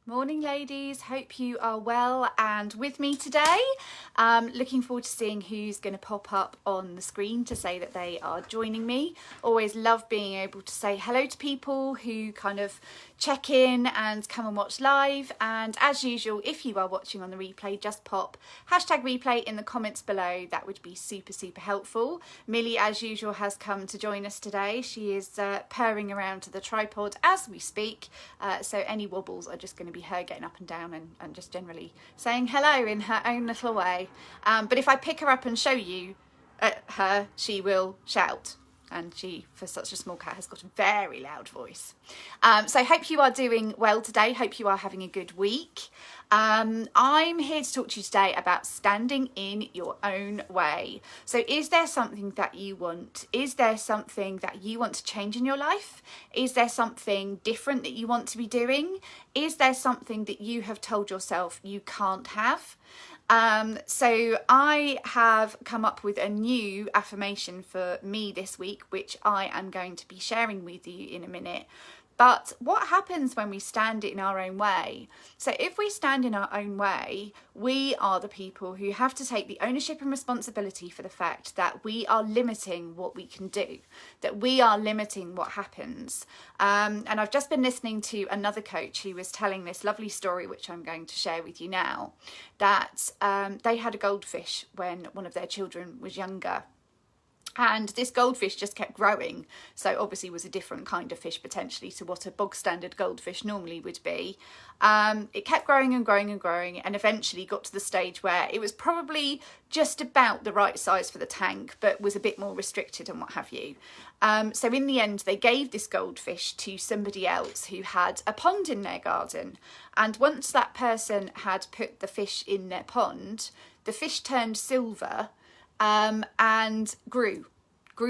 Morning ladies, hope you are well and with me today. Looking forward to seeing who's going to pop up on the screen to say that they are joining me. Always love being able to say hello to people who kind of check in and come and watch live, and as usual, if you are watching on the replay, just pop #replay in the comments below. That would be super helpful. Millie, as usual, has come to join us today. She is purring around to the tripod as we speak, so any wobbles are just going to be her getting up and down and just generally saying hello in her own little way. But if I pick her up and show you her, she will shout. And she, for such a small cat, has got a very loud voice. So I hope you are doing well today. Hope you are having a good week. I'm here to talk to you today about standing in your own way. So is there something that you want? Is there something that you want to change in your life? Is there something different that you want to be doing? Is there something that you have told yourself you can't have? So I have come up with a new affirmation for me this week, which I am going to be sharing with you in a minute. But what happens when we stand in our own way? So if we stand in our own way, we are the people who have to take the ownership and responsibility for the fact that we are limiting what we can do, that we are limiting what happens. And I've just been listening to another coach who was telling this lovely story, which I'm going to share with you now, that they had a goldfish when one of their children was younger. And this goldfish just kept growing, so obviously was a different kind of fish potentially to what a bog standard goldfish normally would be. It kept growing and growing and growing, and eventually got to the stage where it was probably just about the right size for the tank, but was a bit more restricted and what have you. So in the end, they gave this goldfish to somebody else who had a pond in their garden. And once that person had put the fish in their pond, the fish turned silver and grew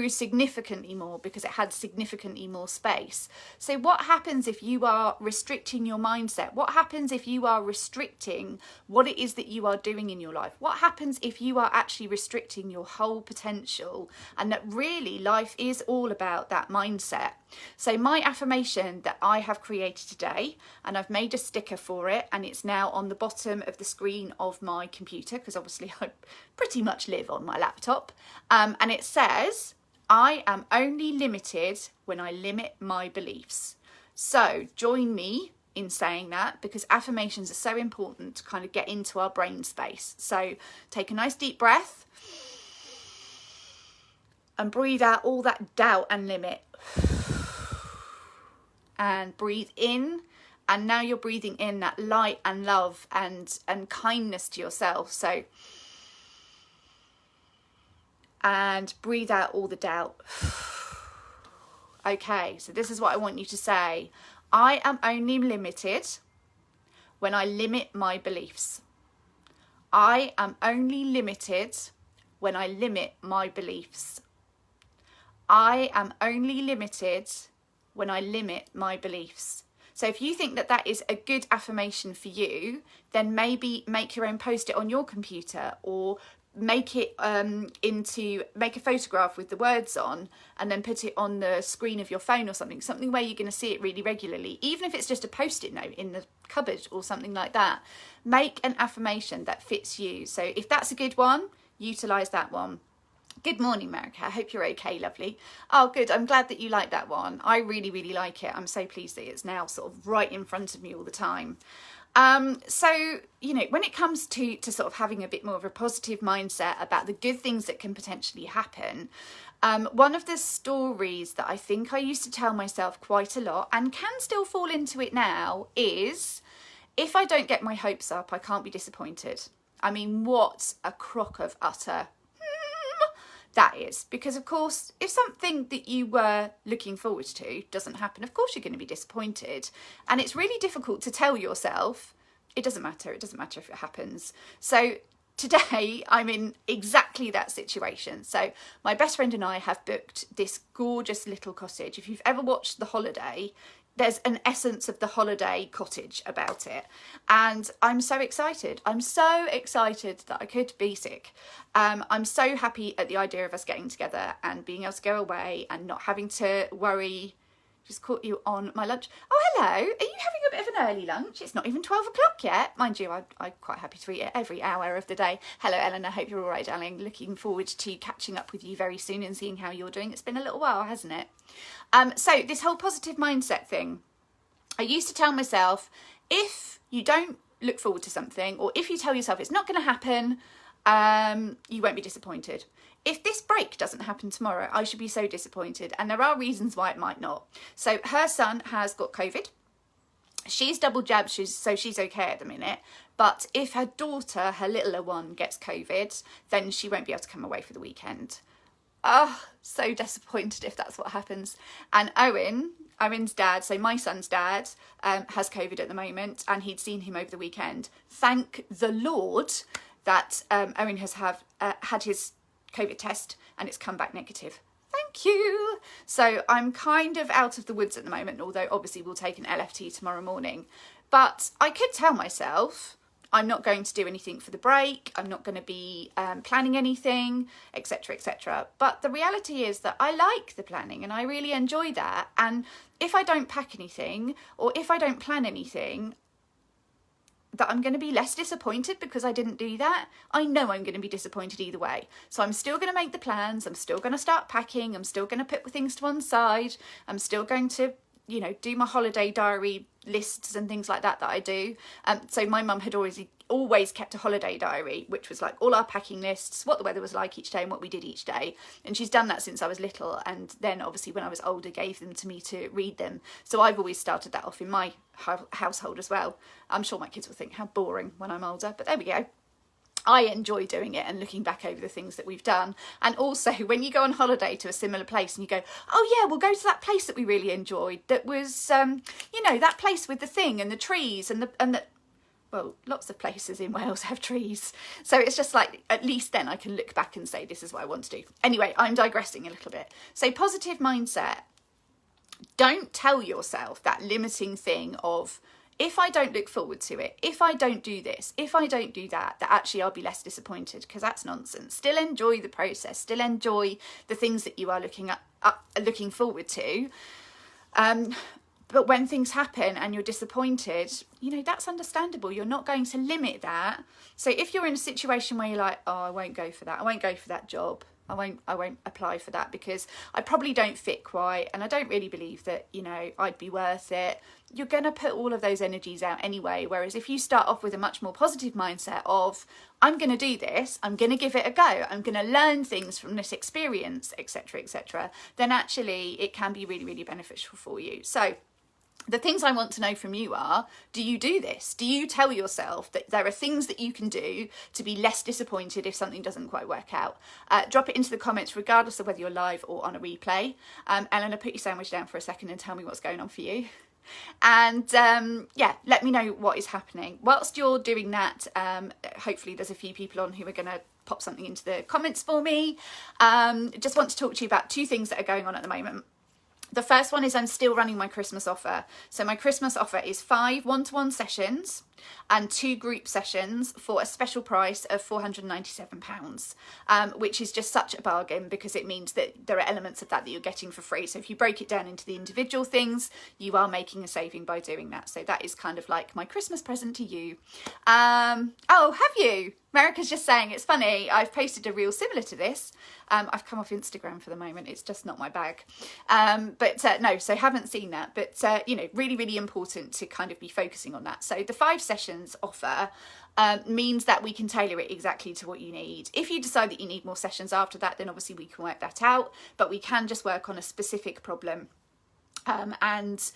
significantly more because it had significantly more space. So what happens if you are restricting your mindset? What happens if you are restricting what it is that you are doing in your life? What happens if you are actually restricting your whole potential, and that really life is all about that mindset? So my affirmation that I have created today, and I've made a sticker for it, and it's now on the bottom of the screen of my computer, because obviously I pretty much live on my laptop, and it says, I am only limited when I limit my beliefs. So join me in saying that, because affirmations are so important to kind of get into our brain space. So take a nice deep breath and breathe out all that doubt and limit. And breathe in, and now you're breathing in that light and love and kindness to yourself. So, and breathe out all the doubt. Okay, so this is what I want you to say. I am only limited when I limit my beliefs. I am only limited when I limit my beliefs. I am only limited when I limit my beliefs. So if you think that that is a good affirmation for you, then maybe make your own post-it on your computer, or make it make a photograph with the words on and then put it on the screen of your phone or something where you're going to see it really regularly, even if it's just a post-it note in the cupboard or something like that. Make an affirmation that fits you. So if that's a good one, utilize that one. Good morning, America. I hope you're okay, lovely. Oh, good. I'm glad that you like that one. I really like it. I'm so pleased that it's now sort of right in front of me all the time. So, you know, when it comes to sort of having a bit more of a positive mindset about the good things that can potentially happen, one of the stories that I think I used to tell myself quite a lot, and can still fall into it now, is if I don't get my hopes up, I can't be disappointed. I mean, what a crock of utter that is, because of course if something that you were looking forward to doesn't happen, of course you're going to be disappointed, and it's really difficult to tell yourself it doesn't matter if it happens. So today I'm in exactly that situation. So my best friend and I have booked this gorgeous little cottage. If you've ever watched The Holiday, there's an essence of The Holiday cottage about it, and I'm so excited. I'm so excited that I could be sick. I'm so happy at the idea of us getting together and being able to go away and not having to worry. Just caught you on my lunch. Oh, hello. Are you having a bit of an early lunch. It's not even 12 o'clock yet. Mind you, I'm quite happy to eat it every hour of the day. Hello, Eleanor. Hope you're all right, darling. Looking forward to catching up with you very soon and seeing how you're doing. It's been a little while, hasn't it? So this whole positive mindset thing, I used to tell myself, if you don't look forward to something, or if you tell yourself it's not going to happen, you won't be disappointed. If this break doesn't happen tomorrow, I should be so disappointed. And there are reasons why it might not. So her son has got COVID. She's double jabbed, so she's okay at the minute. But if her daughter, her littler one, gets COVID, then she won't be able to come away for the weekend. So disappointed if that's what happens. And Owen's dad, so my son's dad, has COVID at the moment, and he'd seen him over the weekend. Thank the Lord that Owen has had his COVID test and it's come back negative. Thank you. So I'm kind of out of the woods at the moment, although obviously we'll take an LFT tomorrow morning. But I could tell myself I'm not going to do anything for the break. I'm not going to be planning anything, etc., etc. But the reality is that I like the planning and I really enjoy that. And if I don't pack anything or if I don't plan anything, that I'm going to be less disappointed because I didn't do that. I know I'm going to be disappointed either way. So I'm still going to make the plans. I'm still going to start packing. I'm still going to put things to one side. I'm still going to, do my holiday diary lists and things like that I do. So my mum had always kept a holiday diary, which was like all our packing lists, what the weather was like each day and what we did each day. And she's done that since I was little. And then obviously when I was older, gave them to me to read them. So I've always started that off in my household as well. I'm sure my kids will think how boring when I'm older, but there we go. I enjoy doing it and looking back over the things that we've done. And also when you go on holiday to a similar place and you go, oh yeah, we'll go to that place that we really enjoyed. That was, that place with the thing and the trees and the well, lots of places in Wales have trees. So it's just like, at least then I can look back and say, this is what I want to do. Anyway, I'm digressing a little bit. So positive mindset. Don't tell yourself that limiting thing of, if I don't look forward to it, if I don't do this, if I don't do that actually I'll be less disappointed, because that's nonsense. Still enjoy the process, still enjoy the things that you are looking forward to. But when things happen and you're disappointed, that's understandable. You're not going to limit that. So if you're in a situation where you're like, oh, I won't go for that. I won't go for that job. I won't apply for that because I probably don't fit quite and I don't really believe that, I'd be worth it. You're going to put all of those energies out anyway. Whereas if you start off with a much more positive mindset of, I'm going to do this, I'm going to give it a go, I'm going to learn things from this experience, etc., etc., then actually it can be really, really beneficial for you. So the things I want to know from you are, do you do this? Do you tell yourself that there are things that you can do to be less disappointed if something doesn't quite work out? Drop it into the comments, regardless of whether you're live or on a replay. Eleanor, put your sandwich down for a second and tell me what's going on for you. And let me know what is happening. Whilst you're doing that, hopefully there's a few people on who are going to pop something into the comments for me. Just want to talk to you about two things that are going on at the moment. The first one is I'm still running my Christmas offer. So my Christmas offer is 5 one-to-one sessions and 2 group sessions for a special price of £497, which is just such a bargain because it means that there are elements of that you're getting for free. So if you break it down into the individual things, you are making a saving by doing that. So that is kind of like my Christmas present to you. Oh, have you? America's just saying, it's funny, I've posted a reel similar to this. I've come off Instagram for the moment. It's just not my bag. No, so haven't seen that. But, really, really important to kind of be focusing on that. So the 5 sessions offer means that we can tailor it exactly to what you need. If you decide that you need more sessions after that, then obviously we can work that out. But we can just work on a specific problem and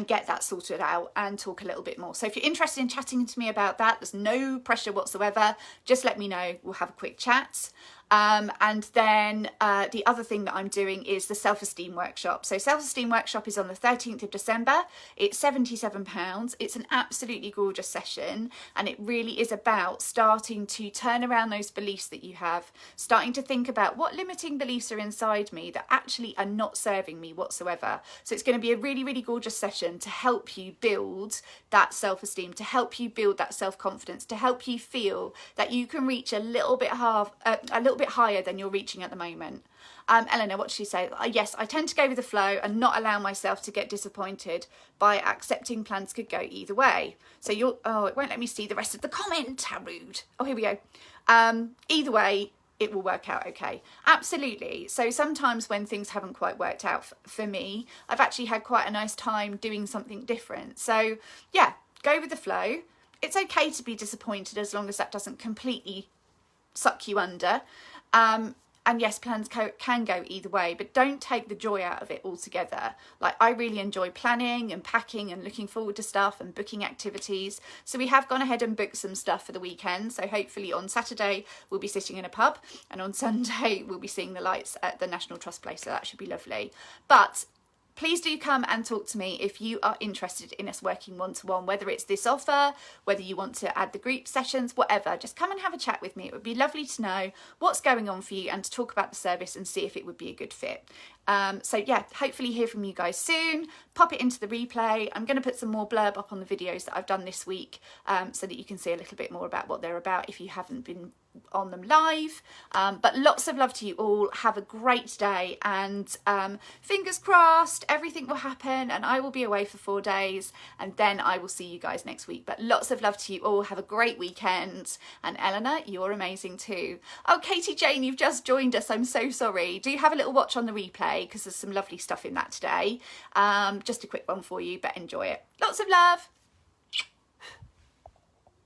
get that sorted out and talk a little bit more. So if you're interested in chatting to me about that, there's no pressure whatsoever. Just let me know. We'll have a quick chat. And then the other thing that I'm doing is the self-esteem workshop. So self-esteem workshop is on the 13th of December. It's £77. It's an absolutely gorgeous session. And it really is about starting to turn around those beliefs that you have, starting to think about what limiting beliefs are inside me that actually are not serving me whatsoever. So it's going to be a really, really gorgeous session to help you build that self-esteem, to help you build that self-confidence, to help you feel that you can reach a little bit bit higher than you're reaching at the moment. Eleanor, what did she say? Yes, I tend to go with the flow and not allow myself to get disappointed by accepting plans could go either way. So it won't let me see the rest of the comment. How rude. Oh, here we go. Either way, it will work out okay. Absolutely. So sometimes when things haven't quite worked out for me, I've actually had quite a nice time doing something different. So yeah, go with the flow. It's okay to be disappointed as long as that doesn't completely suck you under. And yes, plans can go either way, but don't take the joy out of it altogether. Like, I really enjoy planning and packing and looking forward to stuff and booking activities. So we have gone ahead and booked some stuff for the weekend. So hopefully on Saturday, we'll be sitting in a pub, and on Sunday, we'll be seeing the lights at the National Trust place. So that should be lovely. But please do come and talk to me if you are interested in us working one-to-one, whether it's this offer, whether you want to add the group sessions, whatever. Just come and have a chat with me. It would be lovely to know what's going on for you and to talk about the service and see if it would be a good fit. So yeah, hopefully hear from you guys soon. Pop it into the replay. I'm going to put some more blurb up on the videos that I've done this week, so that you can see a little bit more about what they're about if you haven't been on them live. But lots of love to you all. Have a great day, and fingers crossed everything will happen and I will be away for 4 days, and then I will see you guys next week. But lots of love to you all. Have a great weekend, and Eleanor, you're amazing too. Oh, Katie Jane, you've just joined us. I'm so sorry. Do have a little watch on the replay because there's some lovely stuff in that today. Just a quick one for you, but enjoy it. Lots of love.